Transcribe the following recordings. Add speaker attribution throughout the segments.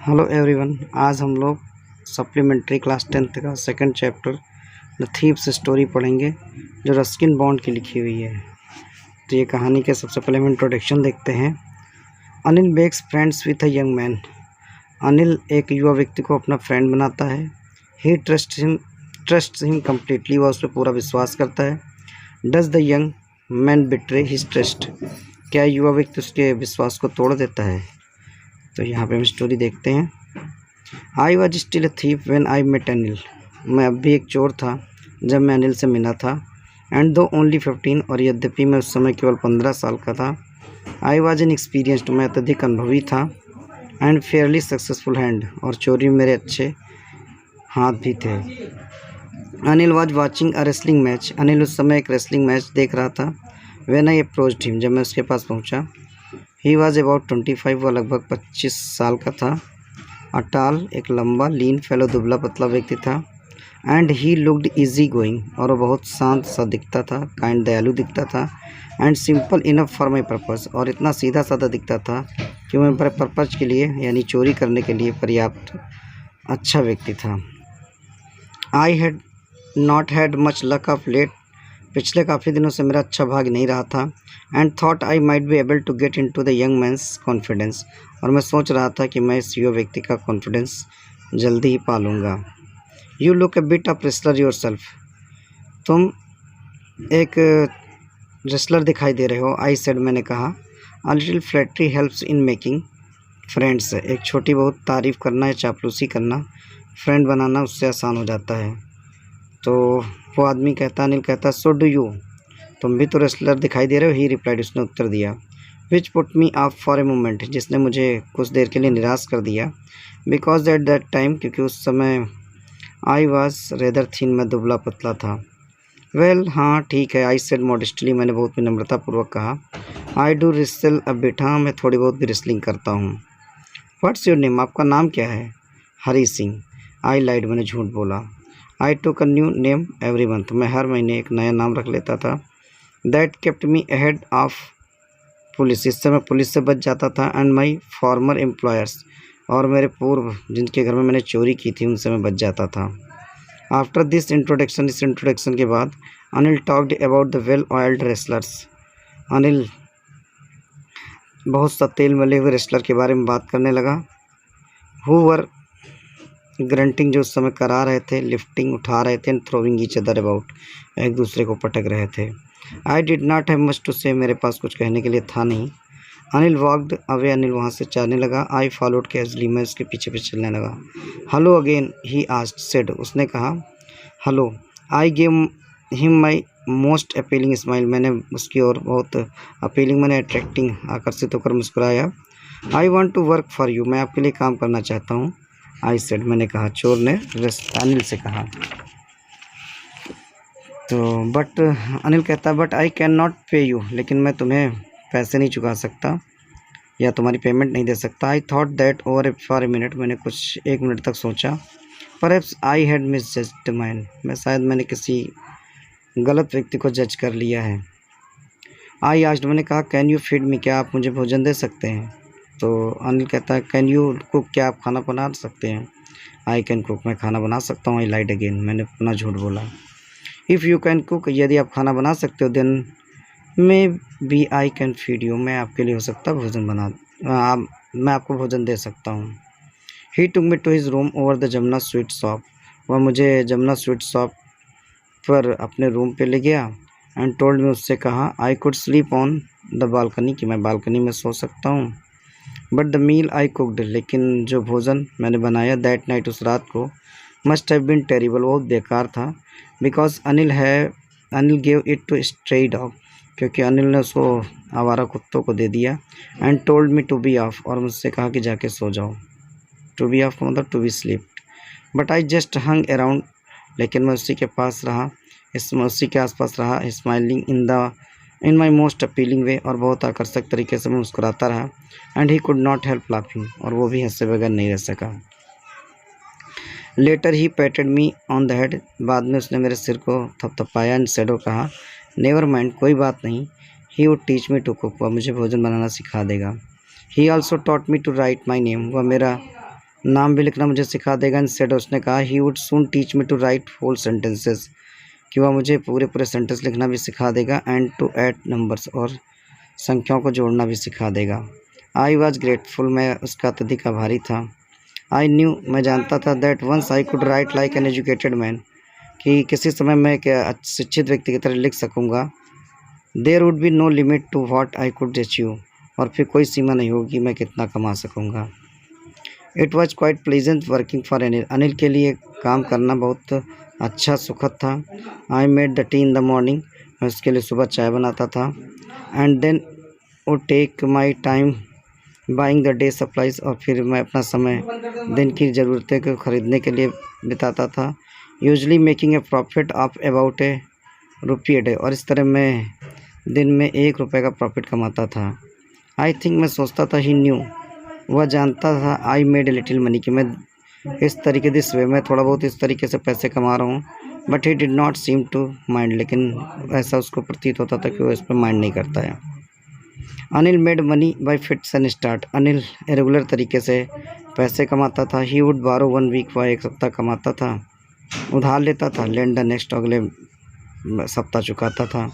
Speaker 1: Hello everyone. आज हम लोग सप्लीमेंट्री क्लास 10th का second chapter the thieves story पढ़ेंगे, जो रस्किन बॉन्ड की लिखी हुई है। तो ये कहानी के सबसे पहले हम इंट्रोडक्शन देखते हैं। Anil makes friends with a young man. Anil एक युवा व्यक्ति को अपना फ्रेंड बनाता है। ही ट्रस्ट्स हिम कम्प्लीटली। वह उस पर पूरा विश्वास करता है। Does the young man betray his trust. क्या युवा व्यक्ति उसके विश्वास को तोड़ देता है? तो यहाँ पे हम स्टोरी देखते हैं। I was still a thief when I met Anil. मैं अब भी एक चोर था जब मैं अनिल से मिला था। एंड दो ओनली 15, और यद्यपि मैं उस समय केवल 15 साल का था। I was in experienced. मैं अत्यधिक अनुभवी था। एंड फेयरली सक्सेसफुल हैंड, और चोरी में मेरे अच्छे हाथ भी थे। Anil was watching a wrestling match. Anil उस समय एक रेसलिंग मैच देख रहा था। When I approached him. जब मैं उसके पास पहुँचा। He was about 25। वह लगभग 25 साल का था। अटाल, एक लंबा लीन फेलो, दुबला पतला व्यक्ति था। And he looked easy going, और वह बहुत शांत सा दिखता था। काइंड, दयालु दिखता था। And simple enough for my purpose, और इतना सीधा साधा दिखता था कि मैं मेरे पर्पज़ के लिए, यानी चोरी करने के लिए पर्याप्त अच्छा व्यक्ति था। I had not had much luck of late. पिछले काफ़ी दिनों से मेरा अच्छा भाग नहीं रहा था। And thought I might be able to get in to the young man's confidence, और मैं सोच रहा था कि मैं इस युवा व्यक्ति का कॉन्फिडेंस जल्दी ही पालूंगा। You look a bit of wrestler yourself. तुम एक रेसलर दिखाई दे रहे हो। आई सेड, मैंने कहा। A little flattery helps in making friends. एक छोटी बहुत तारीफ़ करना या चापलूसी करना फ्रेंड बनाना उससे आसान हो जाता है। तो वो आदमी कहता, अनिल कहता, सो डू यू। तुम भी तो रेसलर दिखाई दे रहे हो। ही रिप्लाइड, उसने उत्तर दिया। Which put me of for a moment. जिसने मुझे कुछ देर के लिए निराश कर दिया। बिकॉज एट दैट टाइम, क्योंकि उस समय आई वॉज रेदर थिन, मैं दुबला पतला था। वेल, हाँ ठीक है। आई सेड मॉडेस्टली, मैंने बहुत विनम्रतापूर्वक कहा। I do wrestle a bit. हाँ, मैं थोड़ी बहुत भी रेसलिंग करता हूँ। What's your name. आपका नाम क्या है? हरी सिंह। आई लाइड, मैंने झूठ बोला। I took a new name every month. मैं हर महीने एक नया नाम रख लेता था। That kept me ahead of police. इससे मैं पुलिस से बच जाता था। एंड माई फॉर्मर एम्प्लॉयर्स, और मेरे पूर्व जिनके घर में मैंने चोरी की थी उनसे मैं बच जाता था। आफ्टर दिस इंट्रोडक्शन, इस इंट्रोडक्शन के बाद, Anil talked about the well oiled wrestlers. Anil बहुत सा तेल मले हुए रेसलर के बारे में बात करने लगा। हु वर ग्रंटिंग, जो उस समय करा रहे थे, लिफ्टिंग, उठा रहे थे, and throwing each other about, एक दूसरे को पटक रहे थे। I did not have much to say, मेरे पास कुछ कहने के लिए था नहीं। Anil walked away. अनिल वहाँ से जाने लगा। आई फॉलोड कैजुअली, मैं उसके पीछे पीछे चलने लगा। Hello again, he asked, said, उसने कहा। Hello. I gave him my most appealing smile. मैंने उसकी ओर बहुत अपीलिंग, मैंने अट्रैक्टिंग, आकर्षित होकर मुस्कुराया। I want to work for you. मैं आपके लिए काम करना चाहता हूँ। आई सेड, मैंने कहा। चोर ने अनिल से कहा। तो बट अनिल कहता, बट आई कैन नॉट पे यू। लेकिन मैं तुम्हें पैसे नहीं चुका सकता या तुम्हारी पेमेंट नहीं दे सकता। I thought that over for a minute. मैंने कुछ 1 मिनट तक सोचा। Perhaps I had misjudged man. मैंने किसी गलत व्यक्ति को जज कर लिया है। आई आस्क्ड, मैंने कहा, कैन यू फीड मी। क्या आप मुझे भोजन दे सकते हैं? तो अनिल कहता है, कैन यू कुक। क्या आप खाना बना सकते हैं? आई कैन कुक, मैं खाना बना सकता हूँ। आई लाइड अगेन, मैंने पुनः झूठ बोला। इफ़ यू कैन कुक, यदि आप खाना बना सकते हो, then maybe I can feed you. मैं आपके लिए हो सकता भोजन मैं आपको भोजन दे सकता हूँ। He took me to his room over the Jamuna sweet shop. वह मुझे जमुना स्वीट शॉप पर अपने रूम पे ले गया। एंड टोल्ड मी, उससे कहा, I could sleep on the balcony, कि मैं बालकनी में सो सकता हूँ। But the meal I cooked, लेकिन जो भोजन मैंने बनाया दैट नाइट, उस रात को, मस्ट हैव बीन टेरिबल, बहुत बेकार था। Because Anil gave it to stray dog, क्योंकि अनिल ने उसको आवारा कुत्तों को दे दिया। And told me to be off, और मुझसे कहा कि जाके सो जाओ। टू बी ऑफ मतलब to be sleep. But I just hung around, लेकिन मैं उसी के पास रहा, मैं उसी के आसपास रहा। Smiling in my most appealing way, और बहुत आकर्षक तरीके से मैं मुस्कुराता रहा। And he could not help laughing, और वो भी हंसे बगैर नहीं रह सका। Later he patted me on the head, बाद में उसने मेरे सिर को थपथपाया। एंड सेड, और कहा, नेवर माइंड, कोई बात नहीं। He would teach me to cook, वह मुझे भोजन बनाना सिखा देगा। He also taught me to write my name, वह मेरा नाम भी लिखना मुझे सिखा देगा। इंस्टेड उसने कहा he would soon teach me to write whole sentences, कि वह मुझे पूरे सेंटेंस लिखना भी सिखा देगा। एंड टू ऐड नंबर्स, और संख्याओं को जोड़ना भी सिखा देगा। आई वॉज ग्रेटफुल, मैं उसका अत्यधिक आभारी था। आई न्यू, मैं जानता था। That once I could write like an educated man, कि किसी समय मैं एक शिक्षित व्यक्ति की तरह लिख सकूँगा। There would be no limit to what I could achieve, और फिर कोई सीमा नहीं होगी मैं कितना कमा सकूँगा। It was quite pleasant working for Anil, Anil के लिए काम करना बहुत अच्छा सुखद था। I made the tea in the morning, मैं उसके लिए सुबह चाय बनाता था। And then would take my time buying the day supplies, और फिर मैं अपना समय दिन की ज़रूरतें को ख़रीदने के लिए बिताता था। Usually making a profit of about a rupee a, और इस तरह मैं दिन में 1 रुपये का प्रॉफिट कमाता था। आई थिंक, मैं सोचता था। ही न्यू, वह जानता था। I made a little money, कि मैं इस तरीके दिस वे, मैं थोड़ा बहुत इस तरीके से पैसे कमा रहा हूँ। But he did not seem to mind, लेकिन ऐसा उसको प्रतीत होता था कि वो इस पर माइंड नहीं करता है। Anil made money by fits and start, Anil regular तरीके से पैसे कमाता था। ही वुड बारो 1 वीक, वह 1 सप्ताह कमाता था, उधार लेता था। लेंड द नेक्स्ट, अगले सप्ताह चुकाता था।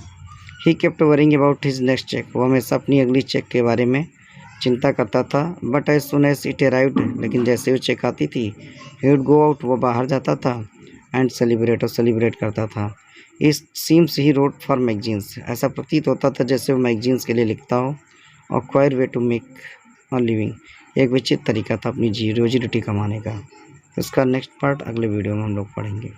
Speaker 1: He kept worrying about his next cheque, वह हमेशा अपनी अगली चेक के बारे में चिंता करता था। But as soon as it arrived, लेकिन जैसे वो चेक आती थी, ही वुड गो आउट, वह बाहर जाता था। एंड सेलिब्रेट, और सेलिब्रेट करता था। इस seems he road for magazines, ऐसा प्रतीत होता था जैसे वो मैगजीन्स के लिए लिखता हो। और queer way to make a living, एक विचित्र तरीका था अपनी रोजी रोटी कमाने का। इसका नेक्स्ट पार्ट अगले वीडियो में हम लोग पढ़ेंगे।